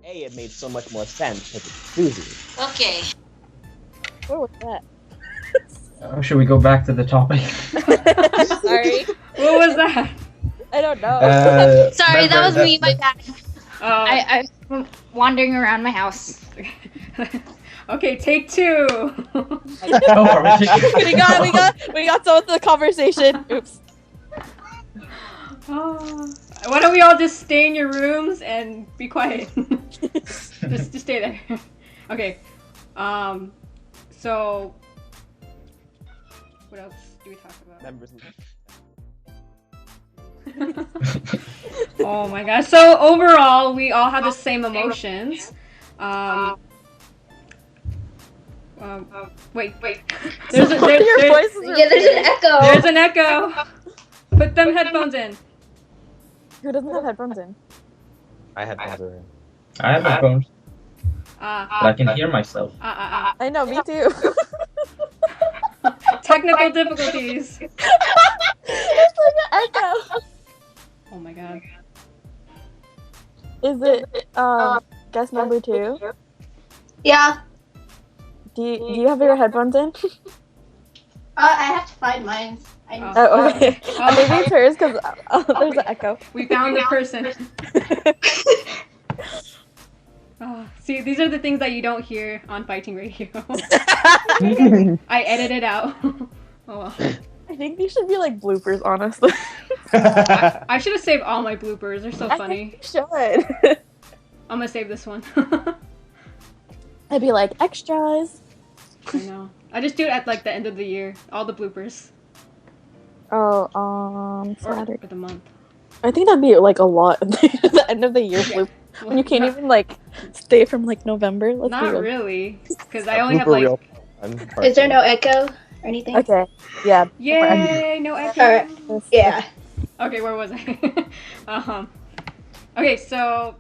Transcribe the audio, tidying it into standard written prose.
A, it made so much more sense because it's Susie. Okay. What was that? Should we go back to the topic? Sorry. What was that? I don't know. Sorry, that was me, my bad. I'm wandering around my house. Okay, take 2. we got some of the conversation. Oops. Why don't we all just stay in your rooms and be quiet? just stay there. Okay. So what else do we talk about? Members. Oh my gosh. So overall, we all have the same emotions. Wait. There's an echo. There's an echo. Put them headphones in. Who doesn't have headphones in? I had buzzer. I have headphones, But but I can hear myself. I know, me too. Technical difficulties. It's like an echo. Oh my god. Is it guest number 2? Yeah. Do you have your headphones in? I have to find mine. Oh, okay. Maybe it's hers because there's an echo. We found the person. See, these are the things that you don't hear on Fighting Radio. I edited out. Oh well. I think these should be like bloopers, honestly. I should have saved all my bloopers. They're so funny. I think you should. I'm gonna save this one. I'd be like, extras. I know. I just do it at like the end of the year. All the bloopers. Oh, Or for the month. I think that'd be like a lot at the end of the year bloop. When you can't even like stay from like November. Not really, because I only have like. Is there no echo or anything? Okay. Yeah. Yay! No echo. Alright. Yeah. Okay, where was I? Okay, so